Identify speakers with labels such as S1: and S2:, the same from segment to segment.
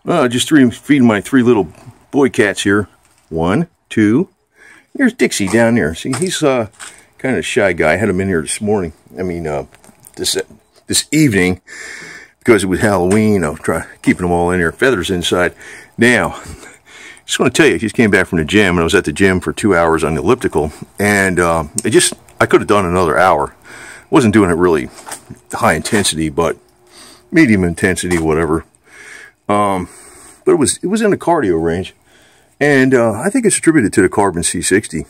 S1: Just feeding my three little boy cats here. 1, 2. Here's Dixie down there. See, he's kind of a shy guy. I had him in here this morning. I mean, this evening, because it was Halloween. I'll try keeping them all in here. Feathers inside. Now, just want to tell you, I just came back from the gym, and I was at the gym for 2 hours on the elliptical, and I could have done another hour. Wasn't doing it really high intensity, but medium intensity, whatever. But it was in the cardio range, and I think it's attributed to the carbon C60.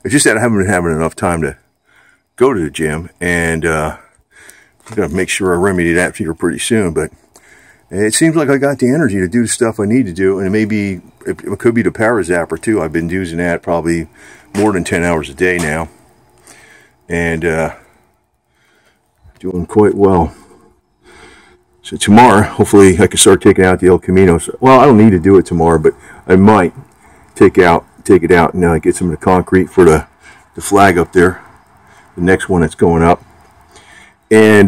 S1: It's just that I haven't been having enough time to go to the gym, and I'm gonna make sure I remedy that here pretty soon. But it seems like I got the energy to do the stuff I need to do, and it could be the ParaZapper too. I've been using that probably more than 10 hours a day now, and doing quite well. So tomorrow, hopefully, I can start taking out the El Caminos. Well, I don't need to do it tomorrow, but I might take it out and get some of the concrete for the flag up there, the next one that's going up. And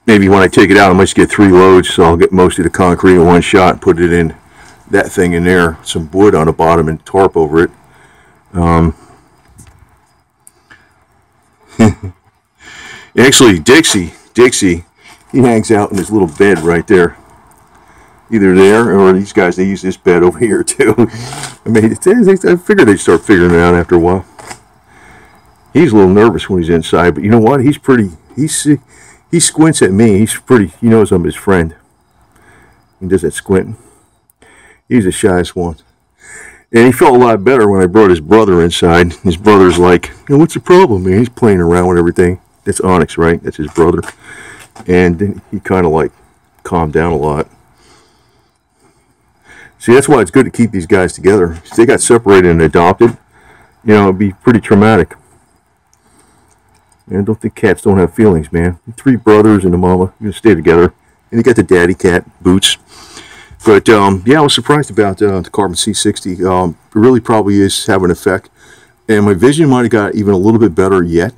S1: maybe when I take it out, I might just get 3 loads, so I'll get most of the concrete in one shot and put it in that thing in there, some wood on the bottom and tarp over it. Actually, Dixie, he hangs out in his little bed right there. Either there, or these guys, they use this bed over here too. I mean, I figured they'd start figuring it out after a while. He's a little nervous when he's inside, but you know what? He's pretty, he squints at me. He's pretty, he knows I'm his friend. He does that squinting. He's the shyest one. And he felt a lot better when I brought his brother inside. His brother's like, what's the problem, man? He's playing around with everything. That's Onyx, right? That's his brother. And then he kind of like calmed down a lot. See, that's why it's good to keep these guys together. If they got separated and adopted, it'd be pretty traumatic. And I don't think cats don't have feelings, man. 3 brothers and a mama, you stay together. And you got the daddy cat, Boots. But, yeah, I was surprised about the carbon C60. It really probably is having an effect. And my vision might have got even a little bit better yet.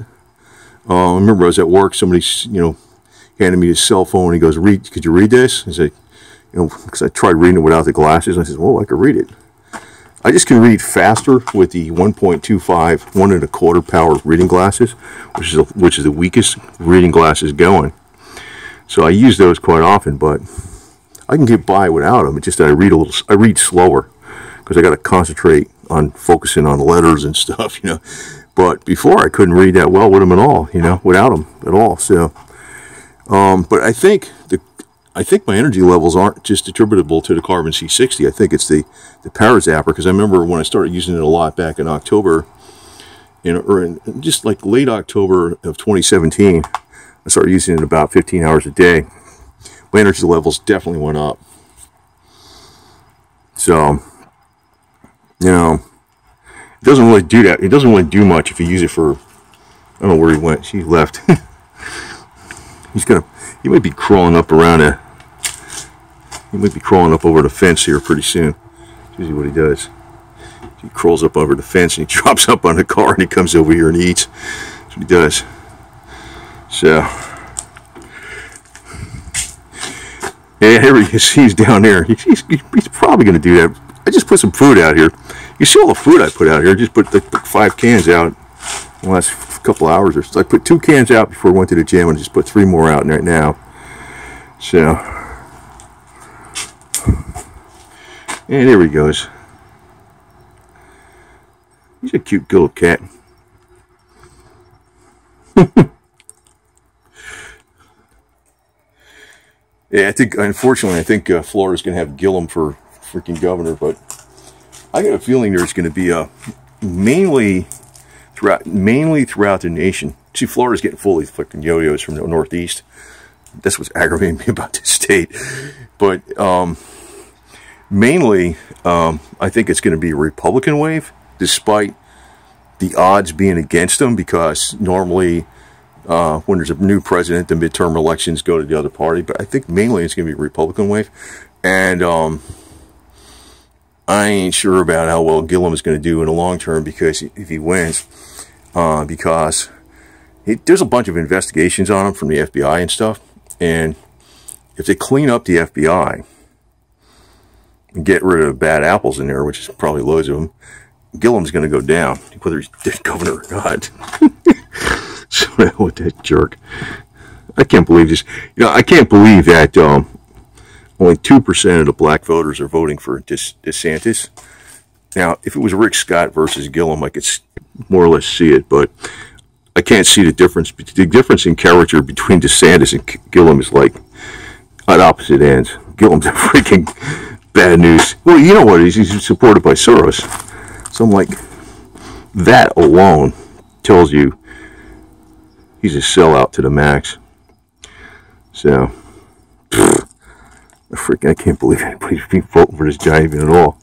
S1: I remember I was at work, somebody, handed me his cell phone, and he goes, could you read this? I said, because I tried reading it without the glasses, and I said, well, I could read it. I just can read faster with the 1.25, 1 1/4 power reading glasses, which is the weakest reading glasses going. So I use those quite often, but I can get by without them. It's just that I read slower, because I got to concentrate on focusing on letters and stuff, But before I couldn't read that well with them at all, without them at all. So, but I think my energy levels aren't just attributable to the carbon C60. I think it's the ParaZapper, because I remember when I started using it a lot back in October, or in just like late October of 2017, I started using it about 15 hours a day. My energy levels definitely went up. So, it doesn't really do that. It doesn't really do much if you use it for, I don't know where he went. She left. He might be crawling up he might be crawling up over the fence here pretty soon. That's usually what he does. He crawls up over the fence and he drops up on the car and he comes over here and eats. That's what he does. So, yeah, here he is. He's down there. He's probably going to do that. I just put some food out here. You see all the food I put out here. I just put 5 cans out in the last couple hours or so. I put 2 cans out before I went to the gym and just put 3 more out right now. So, and there he goes. He's a cute little cat. Yeah, unfortunately, I think Florida's going to have Gillum for freaking governor, but I got a feeling there's going to be mainly throughout the nation. See, Florida's getting fully fucking yo-yos from the Northeast. That's what's aggravating me about this state. But mainly, I think it's going to be a Republican wave, despite the odds being against them, because normally when there's a new president, the midterm elections go to the other party. But I think mainly it's going to be a Republican wave. And I ain't sure about how well Gillum is going to do in the long term, because if he wins, because there's a bunch of investigations on him from the FBI and stuff. And if they clean up the FBI, and get rid of bad apples in there, which is probably loads of them, Gillum's going to go down, whether he's dead governor or not. So with that jerk. I can't believe this. You know, I can't believe that only 2% of the black voters are voting for DeSantis. Now, if it was Rick Scott versus Gillum, I could more or less see it, but I can't see the difference. The difference in character between DeSantis and Gillum is like at opposite ends. Gillum's a freaking bad news. Well, you know what? He's supported by Soros. So I'm like, that alone tells you he's a sellout to the max. So, I can't believe anybody's been voting for this guy even at all.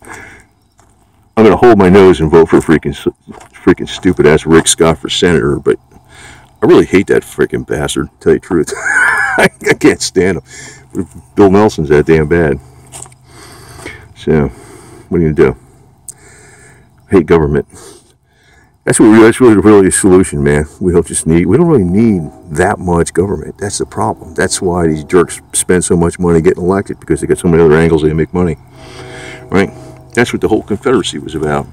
S1: I'm going to hold my nose and vote for freaking stupid ass Rick Scott for senator, but I really hate that freaking bastard, to tell you the truth. I can't stand him. Bill Nelson's that damn bad. So, what are you going to do? Hate government. That's really the solution, man. We don't really need that much government. That's the problem. That's why these jerks spend so much money getting elected, because they got so many other angles they make money. Right? That's what the whole Confederacy was about.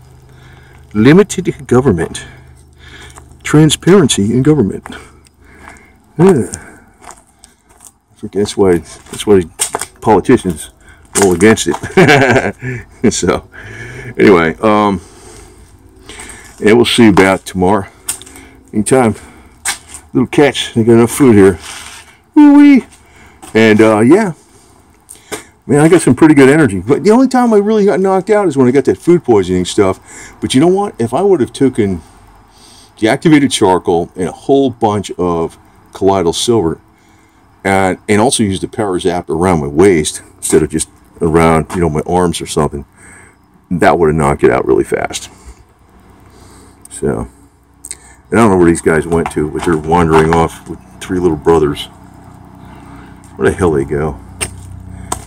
S1: Limited government. Transparency in government. Yeah. That's why politicians roll against it. So, anyway, and we'll see about tomorrow. Anytime. Little catch. They got enough food here. Woo-wee. And, yeah. Man, I got some pretty good energy. But the only time I really got knocked out is when I got that food poisoning stuff. But you know what? If I would have taken deactivated charcoal and a whole bunch of colloidal silver, and also used the ParaZapper around my waist instead of just around, you know, my arms or something, that would have knocked it out really fast. So, and I don't know where these guys went to, but they're wandering off with 3 little brothers. Where the hell they go?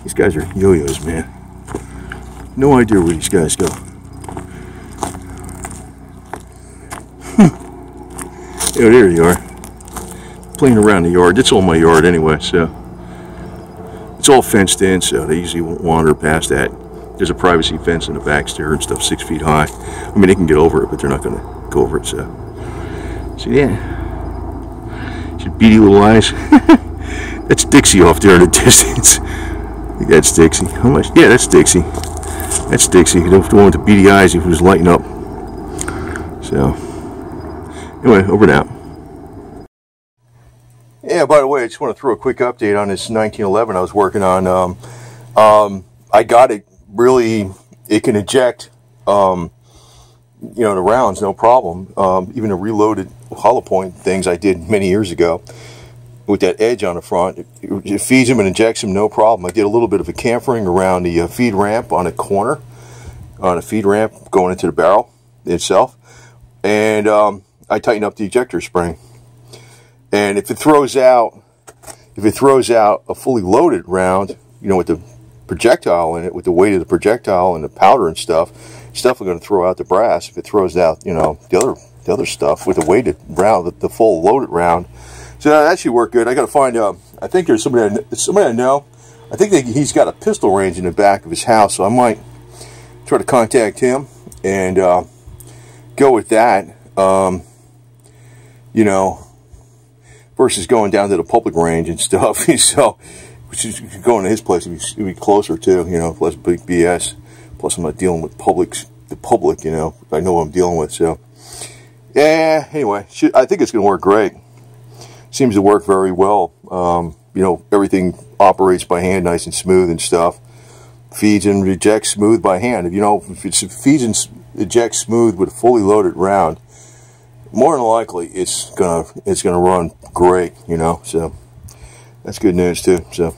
S1: These guys are yo-yos, man. No idea where these guys go. Yeah, there you are. Playing around the yard. It's all my yard anyway, so. It's all fenced in, so they usually won't wander past that. There's a privacy fence in the back stair and stuff, 6 feet high. I mean, they can get over it, but they're not going to go over it, so. So, yeah. Should beady little eyes. That's Dixie off there in the distance. I think that's Dixie. How much? Yeah, that's Dixie. That's Dixie. The one with the beady eyes who was lighting up. So, anyway, over and out. Yeah, by the way, I just want to throw a quick update on this 1911 I was working on. I got it really, it can eject, you know, the rounds, no problem. Even the reloaded hollow point things I did many years ago with that edge on the front, it feeds them and ejects them, no problem. I did a little bit of a chamfering around the feed ramp on a corner, on a feed ramp going into the barrel itself, and I tightened up the ejector spring. And if it throws out a fully loaded round, you know, with the projectile in it, with the weight of the projectile and the powder and stuff, it's definitely going to throw out the brass. If it throws out, you know, the other stuff with the weighted round, the full loaded round. So that should work good. I got to find out. I think there's somebody I know. I think he's got a pistol range in the back of his house, so I might try to contact him and go with that. You know, versus going down to the public range and stuff. So, which is going to his place, it'd be closer too. You know, less big BS. Plus, I'm not dealing with the public. You know, I know what I'm dealing with. So, yeah. Anyway, I think it's going to work great. Seems to work very well. You know, everything operates by hand, nice and smooth and stuff. Feeds and ejects smooth by hand. You know, if it feeds and ejects smooth with a fully loaded round, more than likely it's gonna run great. You know, so that's good news too. So.